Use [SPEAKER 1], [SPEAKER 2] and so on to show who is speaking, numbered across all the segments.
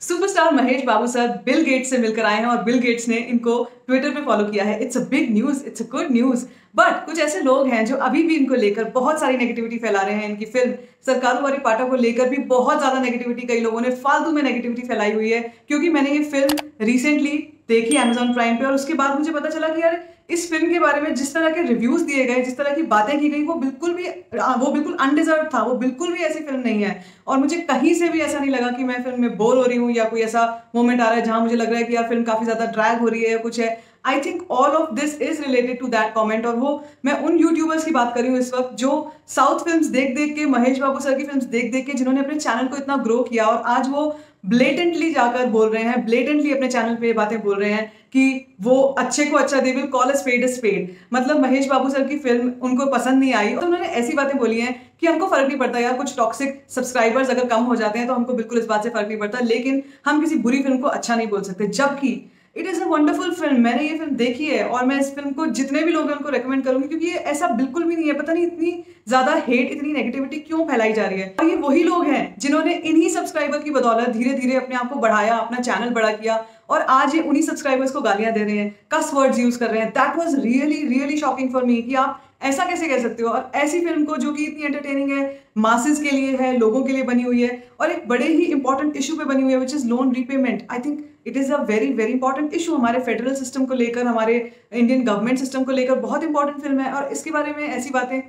[SPEAKER 1] Superstar Mahesh Babu sir Bill Gates से मिलकर आए हैं और बिल गेट्स ने इनको ट्विटर पे फॉलो किया है। It's a big news, it's a good news. But कुछ ऐसे लोग हैं जो अभी भी इनको लेकर बहुत सारी नेगेटिविटी फैला रहे हैं। इनकी फिल्म सरकारों वाली पाटा को लेकर भी बहुत ज्यादा नेगेटिविटी कई लोगों ने फालतू में नेगेटिविटी फैलाई हुई है। क्योंकि मैंने ये फिल्म रिसेंटली देखी Amazon प्राइम पे और उसके बाद मुझे पता चला कि यार इस फिल्म के बारे में जिस तरह के रिव्यूज दिए गए, जिस तरह की बातें की गई, वो बिल्कुल अनडिजर्व था। वो बिल्कुल भी ऐसी फिल्म नहीं है और मुझे कहीं से भी ऐसा नहीं लगा कि मैं फिल्म में बोर हो रही हूँ या कोई ऐसा मोमेंट आ रहा है जहां मुझे लग रहा है कि यार फिल्म काफी ज्यादा ड्रैग हो रही है या कुछ है। I think all of this is related to that comment. और वो मैं उन यूट्यूबर्स की बात कर रही हूँ इस वक्त जो साउथ फिल्म्स देख देख के, महेश बाबू सर की फिल्म्स देख देख के, जिन्होंने अपने चैनल को इतना ग्रो किया और आज वो ब्लेटेंटली जाकर बोल रहे हैं, ब्लेटेंटली अपने चैनल पे ये बातें बोल रहे हैं कि वो अच्छे को अच्छा, they will call a spade. मतलब महेश बाबू सर की फिल्म उनको पसंद नहीं आई तो उन्होंने ऐसी बातें बोली हैं कि हमको फर्क नहीं पड़ता यार, कुछ टॉक्सिक सब्सक्राइबर्स अगर कम हो जाते हैं तो हमको बिल्कुल इस बात से फर्क नहीं पड़ता, लेकिन हम किसी बुरी फिल्म को अच्छा नहीं बोल सकते। जबकि it is a wonderful film. मैंने ये फिल्म देखी है और मैं इस फिल्म को जितने भी लोग हैं उनको रेकमेंड करूंगी, क्योंकि ये ऐसा बिल्कुल भी नहीं है। पता नहीं इतनी ज्यादा हेट, इतनी नेगेटिविटी क्यों फैलाई जा रही है। और ये वही लोग हैं जिन्होंने इन्हीं सब्सक्राइबर की बदौलत धीरे धीरे अपने आप को बढ़ाया, अपना चैनल बड़ा किया और आज ये उन्हीं सब्सक्राइबर्स को गालियां दे रहे हैं, कस वर्ड्स यूज कर रहे हैं। That was really really shocking for me कि आप ऐसा कैसे कह सकते हो। और ऐसी फिल्म को जो कि इतनी एंटरटेनिंग है, मासेस के लिए है, लोगों के लिए बनी हुई है और एक बड़े ही इंपॉर्टेंट इशू पे बनी हुई है which is loan repayment. I think it is a very very important issue हमारे फेडरल सिस्टम को लेकर, हमारे इंडियन गवर्नमेंट सिस्टम को लेकर बहुत इंपॉर्टेंट फिल्म है। और इसके बारे में ऐसी बातें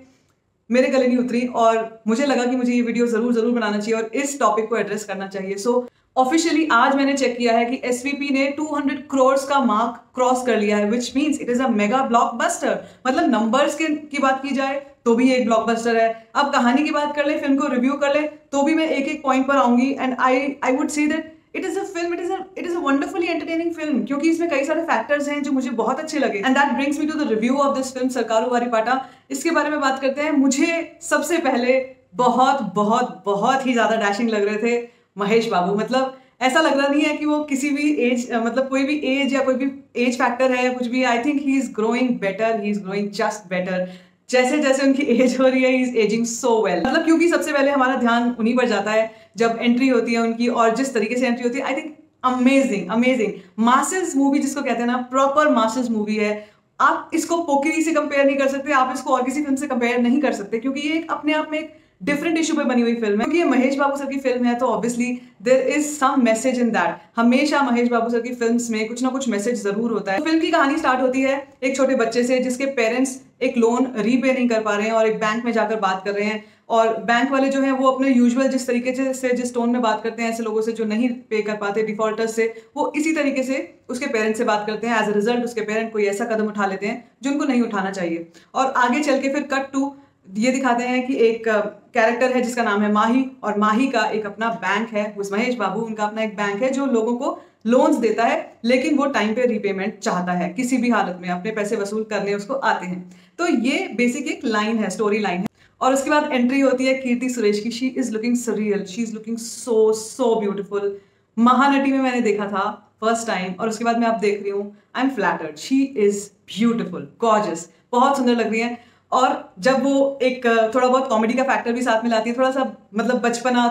[SPEAKER 1] मेरे गले नहीं उतरी और मुझे लगा कि मुझे ये वीडियो जरूर बनाना चाहिए और इस टॉपिक को एड्रेस करना चाहिए। सो ऑफिशियली आज मैंने चेक किया है कि एसवीपी ने 200 करोड़ का मार्क क्रॉस कर लिया है, which means it is a mega blockbuster. मतलब नंबर्स की बात की जाए तो भी एक ब्लॉकबस्टर है। अब कहानी की बात कर ले, फिल्म को रिव्यू कर ले तो भी मैं एक एक पॉइंट पर आऊंगी। And I would say that it is a film, it is a wonderfully entertaining film, क्योंकि इसमें कई सारे फैक्टर्स हैं जो मुझे बहुत अच्छे लगे। And that brings me to the review of this film Sarkaru Vaari पाटा। इसके बारे में बात करते हैं। मुझे सबसे पहले बहुत बहुत बहुत ही ज्यादा डैशिंग लग रहे थे महेश बाबू। मतलब ऐसा लग रहा नहीं है कि वो किसी भी एज, मतलब कोई भी एज या कोई भी एज फैक्टर है या कुछ भी। I think he is growing better, he is growing just better. जैसे जैसे उनकी एज हो रही है, he is ageing so well. मतलब क्योंकि सबसे पहले हमारा ध्यान उन्हीं पर जाता है जब एंट्री होती है उनकी, और जिस तरीके से एंट्री होती है I think amazing amazing. Masses movie जिसको कहते हैं ना, प्रॉपर मासेस मूवी है। आप इसको पोकिरी से कंपेयर नहीं कर सकते, आप इसको और किसी फिल्म से कंपेयर नहीं कर सकते, क्योंकि ये एक अपने आप में एक डिफरेंट इशू पे बनी हुई फिल्म है। क्योंकि ये महेश बाबू सर की फिल्म है तो obviously there is some message in that. हमेशा महेश बाबू सर की फिल्म्स में कुछ ना कुछ मैसेज जरूर होता है। तो फिल्म की कहानी स्टार्ट होती है एक छोटे बच्चे से जिसके पेरेंट्स एक लोन रीपे नहीं कर पा रहे हैं और एक बैंक में जाकर बात कर रहे हैं। और बैंक वाले जो हैं वो अपने यूजुअल जिस तरीके से जिस टोन में बात करते हैं ऐसे लोगों से जो नहीं पे कर पाते, डिफॉल्टर्स से, वो इसी तरीके से उसके पेरेंट्स से बात करते हैं। एज अ रिजल्ट उसके पेरेंट कोई ऐसा कदम उठा लेते हैं जो उनको नहीं उठाना चाहिए। और आगे चल के फिर कट टू ये दिखाते हैं कि एक कैरेक्टर है जिसका नाम है माही, और माही का एक अपना बैंक है। उस महेश बाबू, उनका अपना एक बैंक है जो लोगों को लोन्स देता है, लेकिन वो टाइम पे रीपेमेंट चाहता है। किसी भी हालत में अपने पैसे वसूल करने उसको आते हैं। तो ये बेसिक एक लाइन है, स्टोरी लाइन है। और उसके बाद एंट्री होती है कीर्ति सुरेश की। She is looking surreal, she is looking so beautiful. Mahanati में मैंने देखा था फर्स्ट टाइम और उसके बाद मैं अब देख रही हूँ। I am flattered, she is beautiful, gorgeous, बहुत सुंदर लग रही है। और जब वो एक थोड़ा बहुत कॉमेडी का फैक्टर भी साथ में लाती है, थोड़ा सा मतलब बचपना,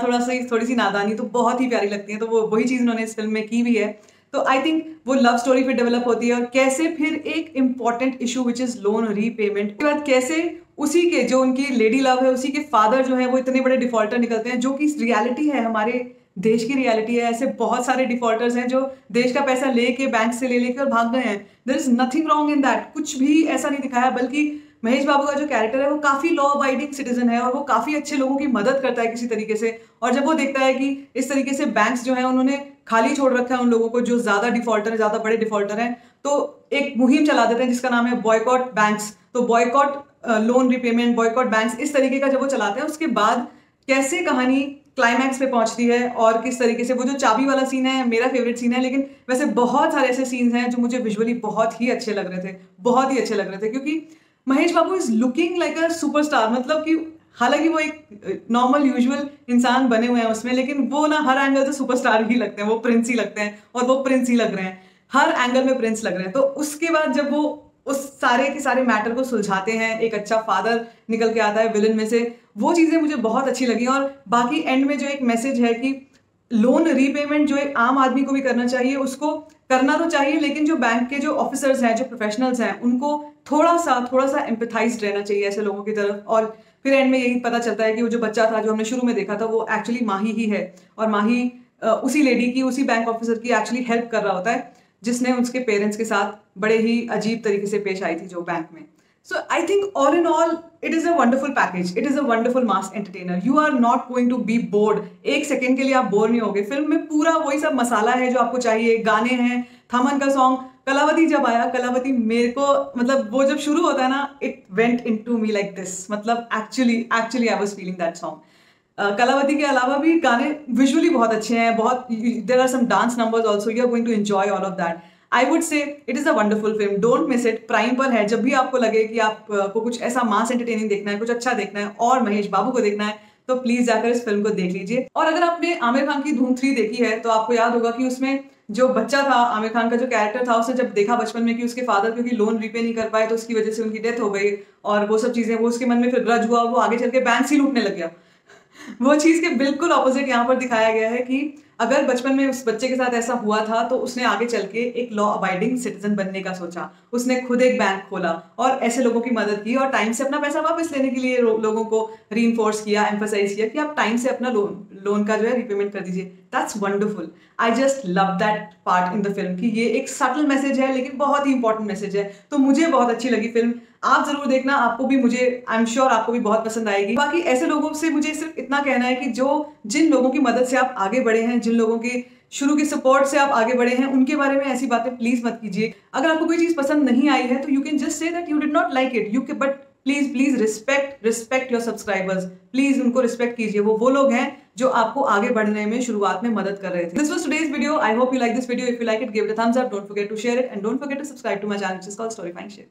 [SPEAKER 1] थोड़ी सी नादानी, तो बहुत ही प्यारी लगती है। तो वो वही चीज उन्होंने इस फिल्म में की भी है। तो आई थिंक वो लव स्टोरी फिर डेवलप होती है और कैसे फिर एक important issue which is loan repayment के बाद कैसे उसी के जो उनकी लेडी लव है, उसी के फादर जो है वो इतने बड़े डिफॉल्टर निकलते हैं, जो कि रियलिटी है, हमारे देश की रियलिटी है। ऐसे बहुत सारे डिफॉल्टर्स हैं जो देश का पैसा लेके, बैंक से ले लेके और भाग गए हैं। There is nothing wrong in that, कुछ भी ऐसा नहीं दिखाया। बल्कि महेश बाबू का जो कैरेक्टर है वो काफी लॉ अबाइडिंग सिटीजन है और वो काफी अच्छे लोगों की मदद करता है किसी तरीके से। और जब वो देखता है कि इस तरीके से बैंक्स जो है उन्होंने खाली छोड़ रखा है उन लोगों को जो ज्यादा डिफॉल्टर है, ज्यादा बड़े डिफॉल्टर हैं, तो एक मुहिम चला देते हैं जिसका नाम है बॉयकॉट बैंक्स। तो boycott loan repayment, boycott banks, इस तरीके का जब वो चलाते हैं उसके बाद कैसे कहानी क्लाइमैक्स पे पहुंचती है और किस तरीके से वो जो चाबी वाला सीन है मेरा फेवरेट सीन है। लेकिन वैसे बहुत सारे ऐसे सीन्स हैं जो मुझे विजुअली बहुत ही अच्छे लग रहे थे, बहुत ही अच्छे लग रहे थे। क्योंकि Mahesh Babu is looking like a superstar. मतलब कि हालांकि वो एक नॉर्मल यूजुअल इंसान बने हुए हैं उसमें, लेकिन वो ना हर एंगल से सुपरस्टार ही लगते हैं, वो प्रिंस ही लगते हैं और वो प्रिंस ही लग रहे हैं, हर एंगल में प्रिंस लग रहे हैं। तो उसके बाद जब वो उस सारे के सारे मैटर को सुलझाते हैं, एक अच्छा फादर निकल के आता है विलन में से, वो चीजें मुझे बहुत अच्छी लगी। और बाकी एंड में जो एक मैसेज है कि लोन रीपेमेंट जो एक आम आदमी को भी करना चाहिए, उसको करना तो चाहिए, लेकिन जो बैंक के जो ऑफिसर्स हैं, जो प्रोफेशनल्स हैं, उनको थोड़ा सा एम्पैथाइज्ड रहना चाहिए ऐसे लोगों की तरफ। और फिर एंड में यही पता चलता है कि वो जो बच्चा था जो हमने शुरू में देखा था वो एक्चुअली माही ही है, और माही उसी लेडी की, उसी बैंक ऑफिसर की एक्चुअली हेल्प कर रहा होता है, जिसने उसके पेरेंट्स के साथ बड़े ही अजीब तरीके से पेश आई थी जो बैंक में। So I think all in all, it is a wonderful package. It is a wonderful mass entertainer. You are not going to be bored. एक सेकेंड के लिए आप बोर नहीं होगे। फिल्म में पूरा वही सब मसाला है जो आपको चाहिए। गाने हैं, थमन का सॉन्ग, कलावती जब आया, कलावती मेरे को मतलब वो जब शुरू होता है ना, it went into me like this. मतलब actually I was feeling that song. Kalavathi के अलावा भी गाने विजुअली बहुत अच्छे हैं, बहुत there are some dance numbers also, you are going to enjoy all of that. I would say it is a wonderful film, don't miss it. Prime पर है। जब भी आपको लगे कि आपको कुछ ऐसा मास एंटरटेनिंग देखना है, कुछ अच्छा देखना है और महेश बाबू को देखना है, तो प्लीज जाकर इस फिल्म को देख लीजिए। और अगर आपने आमिर खान की धूम 3 देखी है तो आपको याद होगा कि उसमें जो बच्चा था, आमिर खान का जो कैरेक्टर था, उसने जब देखा बचपन में कि उसके फादर क्योंकि लोन रीपे नहीं कर पाए तो उसकी वजह से उनकी डेथ हो गई और वो सब चीजें, वो उसके मन में फिर ग्रज हुआ, वो आगे चल के बैंक ही लूटने लग गया। वो चीज के बिल्कुल ऑपोजिट यहाँ पर दिखाया गया है कि अगर बचपन में उस बच्चे के साथ ऐसा हुआ था तो उसने आगे चल के एक लॉ अबाइडिंग सिटीजन बनने का सोचा। उसने खुद एक बैंक खोला और ऐसे लोगों की मदद की और टाइम से अपना पैसा वापस लेने के लिए लोगों को रीइंफोर्स किया, एम्फसाइज किया कि आप टाइम से अपना लोन का जो है रीपेमेंट कर दीजिए। That's wonderful. I just love that part in the film कि ये एक सटल मैसेज है लेकिन बहुत ही इंपॉर्टेंट मैसेज है। तो मुझे बहुत अच्छी लगी फिल्म। आप जरूर देखना, आपको भी, मुझे आई एम श्योर आपको भी बहुत पसंद आएगी। बाकी ऐसे लोगों से मुझे सिर्फ इतना कहना है कि जिन लोगों की मदद से आप आगे बढ़े हैं, जिन लोगों की शुरू की सपोर्ट से आप आगे बढ़े हैं, उनके बारे में ऐसी बातें प्लीज मत कीजिए। अगर आपको कोई चीज पसंद नहीं आई है तो you can just say that you did not like it, but please respect your subscribers. Please उनको रिस्पेक्ट कीजिए। वो लोग हैं जो आपको आगे बढ़ने में शुरुआत में मदद कर रहे थे। This was today's video. I hope you like this video. If you like it, give it a thumbs up, don't forget to share it and don't forget to subscribe to my channel, which is called Storyfying Shit.